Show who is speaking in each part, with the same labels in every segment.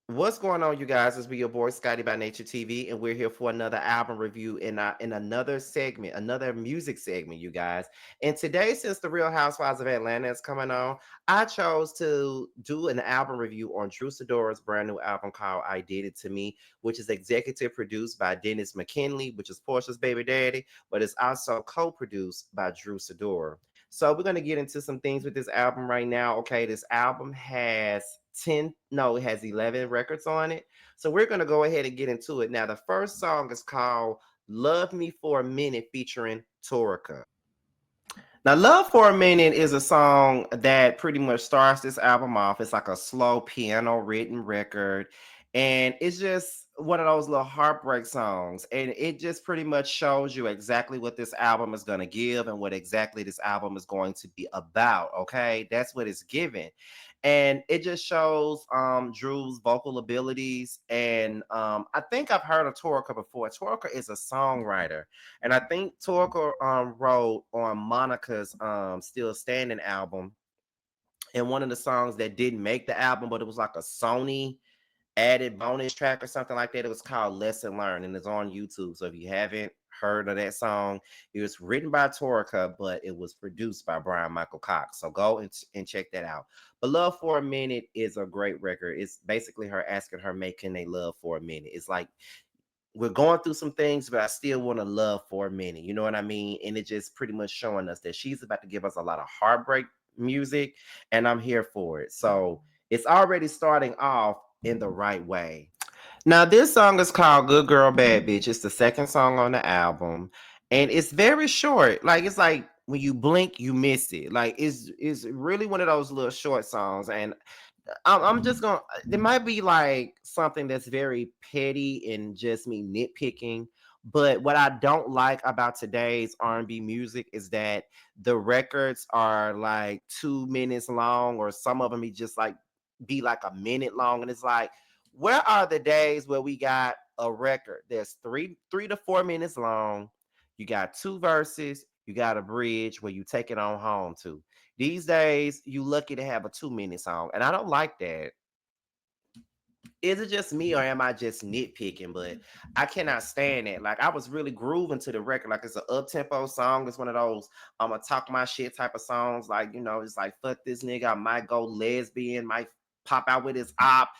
Speaker 1: What's going on, you guys? It's be your boy Scotty by Nature TV, and we're here for another album review in another segment, another music segment, you guys. And today, since the Real Housewives of Atlanta is coming on, I chose to do an album review on Drew Sidora's brand new album called "I Did It to Me," which is executive produced by Dennis McKinley, which is Portia's baby daddy, but it's also co-produced by Drew Sidora. So we're gonna get into some things with this album right now. Okay, this album has 10, no, it has 11 records on it. So we're gonna go ahead and get into it. Now, the first song is called Love Me for a Minute featuring Torica. Now, Love for a Minute is a song that pretty much starts this album off. It's like a slow piano written record. And it's just one of those little heartbreak songs. And it just pretty much shows you exactly what this album is going to give and what exactly this album is going to be about. Okay. That's what it's giving. And it just shows Drew's vocal abilities. And I think I've heard of Torica before. Torica is a songwriter. And I think Torkel wrote on Monica's Still Standing album. And one of the songs that didn't make the album, but it was like a Sony added bonus track or something like that. It was called Lesson Learned and it's on YouTube. So if you haven't heard of that song, it was written by Torica, but it was produced by Brian Michael Cox. So go and check that out. But Love for a Minute is a great record. It's basically her asking her, making they love for a minute. It's like we're going through some things, but I still want to love for a minute. You know what I mean? And it just pretty much showing us that she's about to give us a lot of heartbreak music, and I'm here for it. So it's already starting off in the right way. Now, this song is called Good Girl, Bad Bitch. It's the second song on the album, and it's very short. Like, it's like when you blink, you miss it. Like, it's really one of those little short songs. And I'm just gonna. It might be like something that's very petty and just me nitpicking. But what I don't like about today's R&B music is that the records are like 2 minutes long, or some of them be like a minute long, and it's like, where are the days where we got a record that's three to 4 minutes long? You got two verses, you got a bridge where you take it on home to. These days, you lucky to have a 2 minute song, and I don't like that. Is it just me or am I just nitpicking? But I cannot stand it. Like I was really grooving to the record, like it's an up tempo song. It's one of those I'm gonna talk my shit type of songs. Like it's like fuck this nigga. I might go lesbian, might pop out with his op.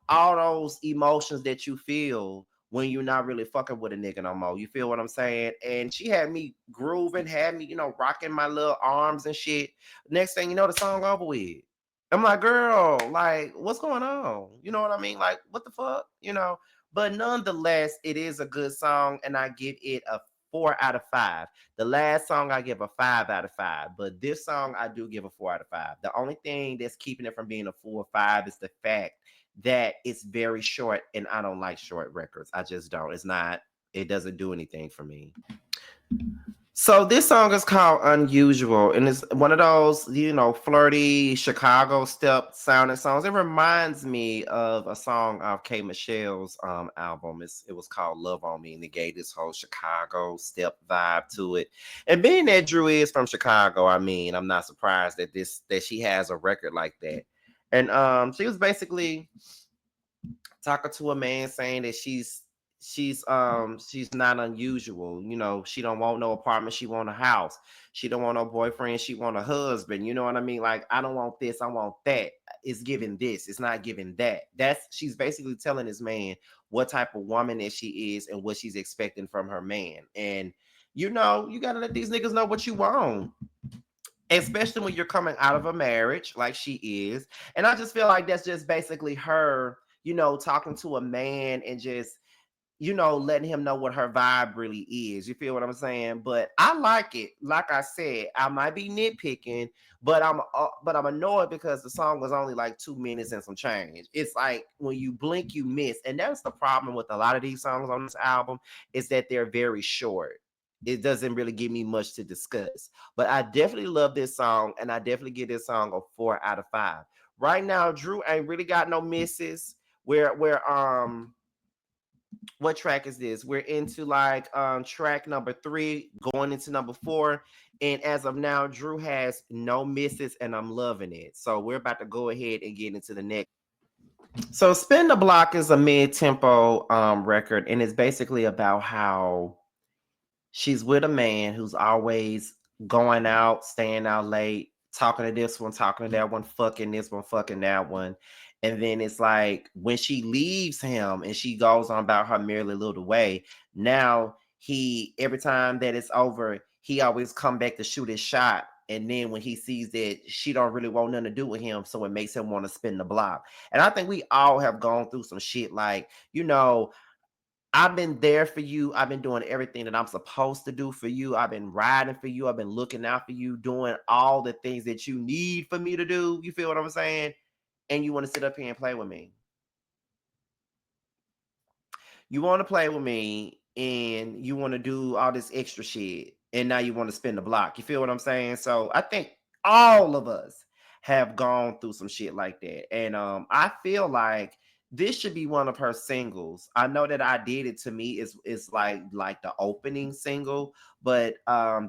Speaker 1: All those emotions that you feel when you're not really fucking with a nigga no more. You feel what I'm saying? And she had me grooving, had me rocking my little arms and shit. Next thing you know, the song over with. I'm like, girl, like, what's going on? You know what I mean? Like, what the fuck? But nonetheless, it is a good song, and I give it a 4 out of 5. The last song I give a 5 out of 5, but this song I do give a 4 out of 5. The only thing that's keeping it from being a 4 or 5 is the fact that it's very short, and I don't like short records. I just don't. It's not. It doesn't do anything for me. So this song is called Unusual, and it's one of those, flirty Chicago step sounding songs. It reminds me of a song off K. Michelle's album. It was called Love on Me, and it gave this whole Chicago step vibe to it. And being that Drew is from Chicago, I mean, I'm not surprised that she has a record like that. And she was basically talking to a man saying that she's not unusual. She don't want no apartment, she want a house. She don't want no boyfriend, she want a husband. You know what I mean? Like, I don't want this, I want that. It's giving this, it's not giving that. She's basically telling this man what type of woman that she is and what she's expecting from her man. And you gotta let these niggas know what you want, especially when you're coming out of a marriage like she is. And I just feel like that's just basically her, talking to a man and just, letting him know what her vibe really is. You feel what I'm saying? But I like it. Like I said, I might be nitpicking, but I'm annoyed because the song was only like 2 minutes and some change. It's like when you blink, you miss, and that's the problem with a lot of these songs on this album, is that they're very short. It doesn't really give me much to discuss. But I definitely love this song, and I definitely give this song a 4 out of 5. Right now, Drew ain't really got no misses. Where what track is this? We're into like track number 3, going into number 4. And as of now, Drew has no misses, and I'm loving it. So we're about to go ahead and get into the next. So Spin the Block is a mid-tempo record, and it's basically about how she's with a man who's always going out, staying out late, talking to this one, talking to that one, fucking this one, fucking that one. And then it's like when she leaves him and she goes on about her merely little way, now he every time that it's over, he always come back to shoot his shot. And then when he sees that she don't really want nothing to do with him, so it makes him want to spin the block. And I think we all have gone through some shit like, I've been there for you. I've been doing everything that I'm supposed to do for you. I've been riding for you. I've been looking out for you, doing all the things that you need for me to do. You feel what I'm saying? And you want to sit up here and play with me. You want to play with me and you want to do all this extra shit. And now you want to spin the block. You feel what I'm saying? So I think all of us have gone through some shit like that. And I feel like this should be one of her singles. I know that I did it to me is like the opening single, but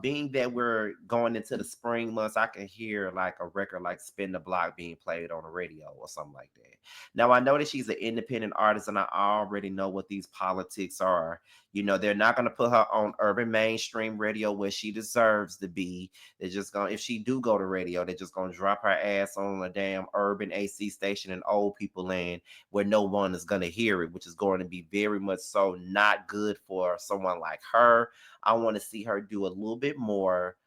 Speaker 1: being that we're going into the spring months, I can hear like a record like Spin the Block being played on the radio or something like that. Now I know that she's an independent artist, and I already know what these politics are. They're not gonna put her on urban mainstream radio where she deserves to be. They're just gonna, if she do go to radio, they're just gonna drop her ass on a damn urban AC station in old people land where no one is gonna hear it, which is going to be very much so not good for someone like her. I want to see her do a little bit more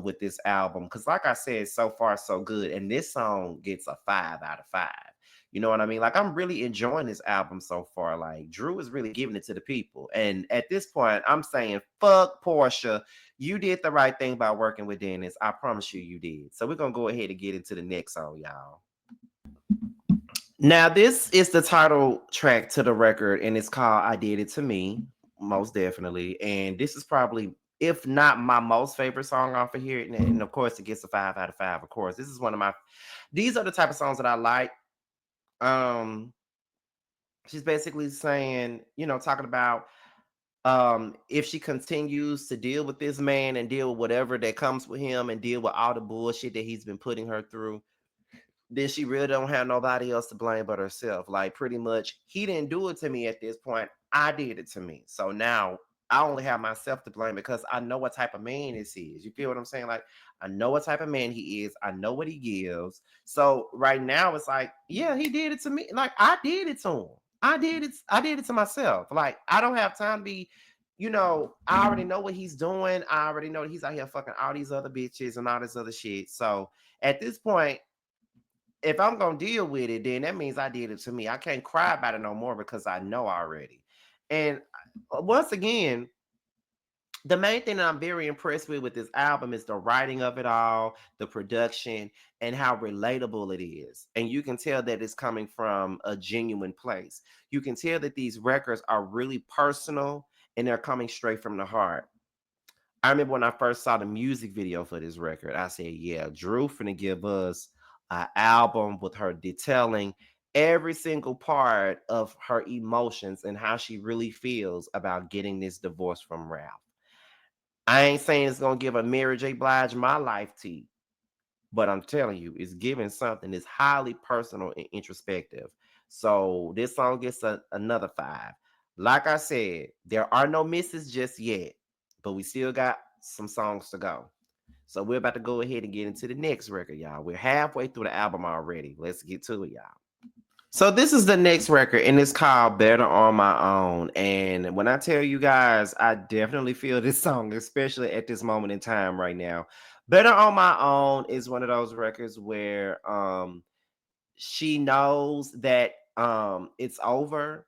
Speaker 1: with this album because, like I said, so far so good, and this song gets a 5 out of 5. You know what I mean? Like I'm really enjoying this album so far. Like Drew is really giving it to the people. And at this point, I'm saying, fuck Portia. You did the right thing by working with Dennis. I promise you, you did. So we're gonna go ahead and get into the next song, y'all. Now, this is the title track to the record, and it's called I Did It to Me, most definitely. And this is probably, if not my most favorite song off of here. And of course, it gets a 5 out of 5. Of course, this is one of my, these are the type of songs that I like. Um, she's basically saying, talking about if she continues to deal with this man and deal with whatever that comes with him and deal with all the bullshit that he's been putting her through, then she really don't have nobody else to blame but herself. Like pretty much, he didn't do it to me at this point. I did it to me. So now I only have myself to blame because I know what type of man this is. You feel what I'm saying? Like I know what type of man he is. I know what he gives. So right now it's like, yeah, he did it to me. Like I did it to him. I did it. I did it to myself. Like I don't have time to be. I already know what he's doing. I already know that he's out here fucking all these other bitches and all this other shit. So at this point, if I'm gonna deal with it, then that means I did it to me. I can't cry about it no more because I know already. And once again, the main thing that I'm very impressed with this album is the writing of it all, the production, and how relatable it is. And you can tell that it's coming from a genuine place. You can tell that these records are really personal and they're coming straight from the heart. I remember when I first saw the music video for this record, I said, yeah, Drew finna give us an album with her detailing every single part of her emotions and how she really feels about getting this divorce from Ralph. I ain't saying it's gonna give a Mary J. Blige my life tea, but I'm telling you, it's giving something that's highly personal and introspective. So this song gets another 5. Like I said, there are no misses just yet, but we still got some songs to go. So we're about to go ahead and get into the next record, y'all. We're halfway through the album already. Let's get to it, y'all. So this is the next record, and it's called Better on My Own. And when I tell you guys, I definitely feel this song, especially at this moment in time right now. Better on My Own is one of those records where she knows that it's over,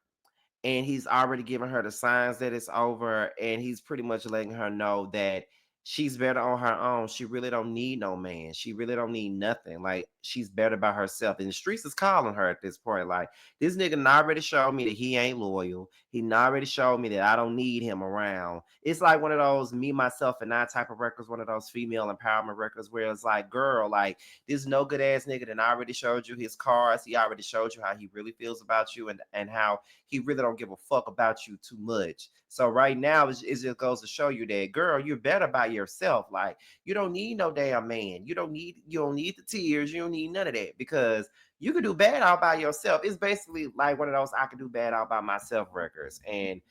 Speaker 1: and he's already given her the signs that it's over, and he's pretty much letting her know that she's better on her own. She really don't need no man. She really don't need nothing. Like she's better by herself. And the streets is calling her at this point. Like this nigga done already showed me that he ain't loyal. He done already showed me that I don't need him around. It's like one of those me, myself, and I type of records, one of those female empowerment records where it's like, girl, like this no good ass nigga that already showed you his cards. He already showed you how he really feels about you and how he really don't give a fuck about you too much. So right now, it just goes to show you that, girl, you're better by yourself. Like you don't need no damn man. You don't need the tears. You don't need none of that because you could do bad all by yourself. It's basically like one of those I could do bad all by myself records. And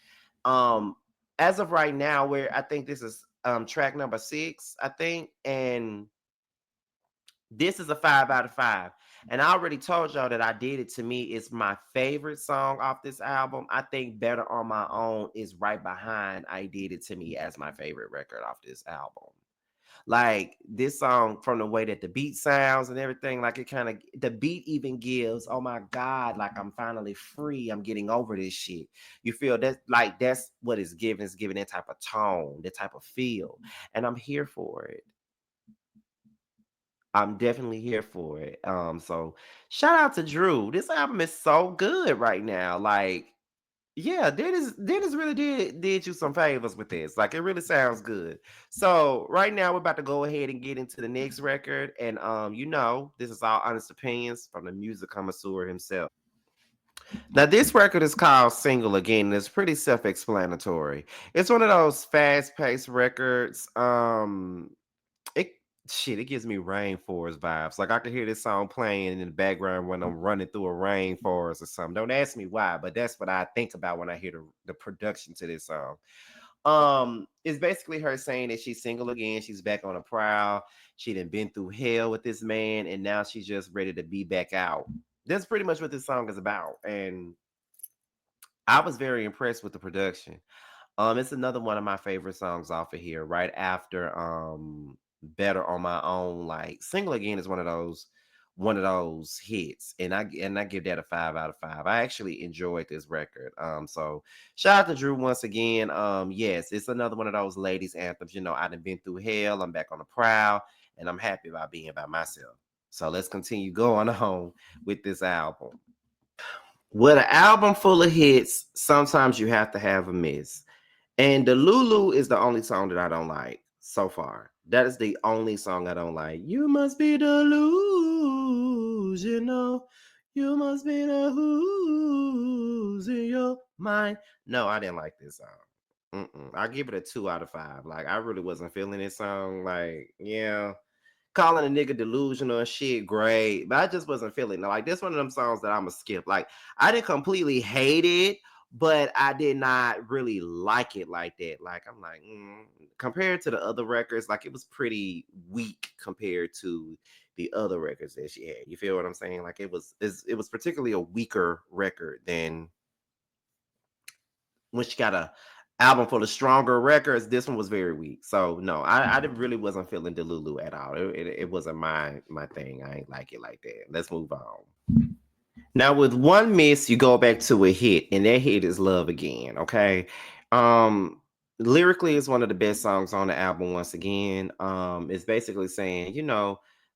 Speaker 1: um as of right now, where I think this is track number 6, I think, and this is a 5 out of 5. And I already told y'all that I Did It To Me is my favorite song off this album. I think Better On My Own is right behind I Did It To Me as my favorite record off this album. Like this song, from the way that the beat sounds and everything, like it kind of, the beat even gives, oh my God, like I'm finally free. I'm getting over this shit. You feel that, like that's what it's giving. It's giving that type of tone, that type of feel. And I'm here for it. I'm definitely here for it. So shout out to Drew. This album is so good right now. Like, yeah, Dennis really did you some favors with this. Like, it really sounds good. So right now we're about to go ahead and get into the next record, and this is all honest opinions from the music connoisseur himself. Now, this record is called Single Again, and it's pretty self-explanatory. It's one of those fast-paced records. It Shit, it gives me rainforest vibes. Like I could hear this song playing in the background when I'm running through a rainforest or something. Don't ask me why, but that's what I think about when I hear the production to this song. It's basically her saying that she's single again. She's back on a prowl. She done been through hell with this man, and now she's just ready to be back out. That's pretty much what this song is about. And I was very impressed with the production. It's another one of my favorite songs off of here, right after Better On My Own. Like Single Again is one of those hits. And I give that a 5 out of 5. I actually enjoyed this record. So shout out to Drew once again. Yes, it's another one of those ladies anthems. I done been through hell, I'm back on the prowl, and I'm happy about being by myself. So let's continue going on with this album. With an album full of hits, sometimes you have to have a miss. And the Lulu is the only song that I don't like so far. That is the only song I don't like. You must be delusional. You must be the who's in your mind. No, I didn't like this song. I give it a 2 out of 5. Like I really wasn't feeling this song. Like, yeah, calling a nigga delusional and shit, great. But I just wasn't feeling it. Like this one of them songs that I'ma skip. Like I didn't completely hate it, but I did not really like it like that. Like I'm like, compared to the other records, like it was pretty weak compared to the other records that she had. You feel what I'm saying? Like it was particularly a weaker record than when she got a album full of stronger records. This one was very weak. So no, I really wasn't feeling Delulu at all. It wasn't my thing. I ain't like it like that. Let's move on. Now with one miss, you go back to a hit, and that hit is Love Again. Okay. Um Lyrically is one of the best songs on the album once again. It's basically saying,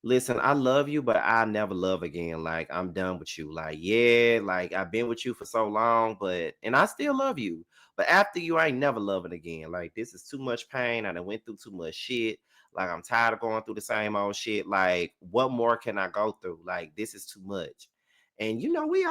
Speaker 1: listen, I love you, but I never love again. Like I'm done with you. Like, yeah, like I've been with you for so long, and I still love you. But after you, I ain't never loving again. Like this is too much pain. I done went through too much shit. Like I'm tired of going through the same old shit. Like, what more can I go through? Like, this is too much. And we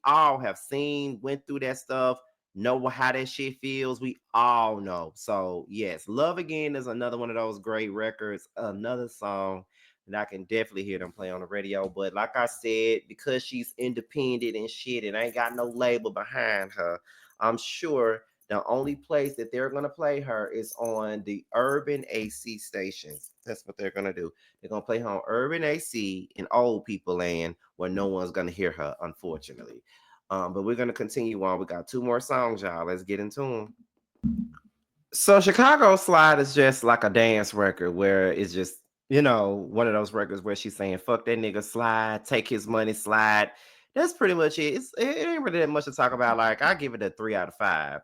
Speaker 1: all have seen, went through that stuff, know how that shit feels. We all know. So yes, Love Again is another one of those great records, another song that I can definitely hear them play on the radio. But like I said, because she's independent and shit and ain't got no label behind her, I'm sure the only place that they're gonna play her is on the urban AC stations. That's what they're gonna do. They're gonna play her on urban AC in old people land where no one's gonna hear her, unfortunately. But we're gonna continue on. We got 2 more songs, y'all. Let's get into them. So Chicago Slide is just like a dance record where it's just, one of those records where she's saying, fuck that nigga, slide, take his money, slide. That's pretty much it. It ain't really that much to talk about. Like, I give it a 3 out of 5.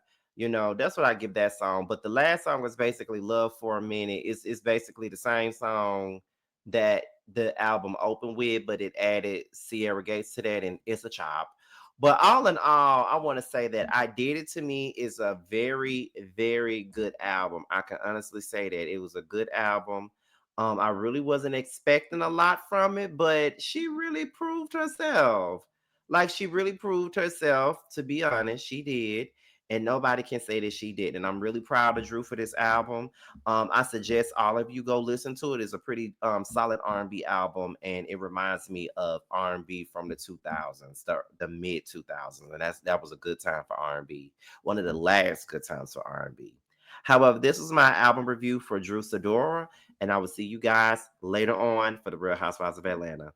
Speaker 1: That's what I give that song. But the last song was basically Love for a Minute. It's basically the same song that the album opened with, but it added Sierra Gates to that, and it's a chop. But all in all, I want to say that I Did It To Me is a very, very good album. I can honestly say that it was a good album. I really wasn't expecting a lot from it, but she really proved herself. Like she really proved herself, to be honest, she did. and nobody can say that she did. And I'm really proud of Drew for this album. I suggest all of you go listen to it. It's a pretty solid R&B album, and it reminds me of R&B from the 2000s, the mid 2000s, and that was a good time for R&B. One of the last good times for R&B. However, this was my album review for Drew Sidora, and I will see you guys later on for the Real Housewives of Atlanta.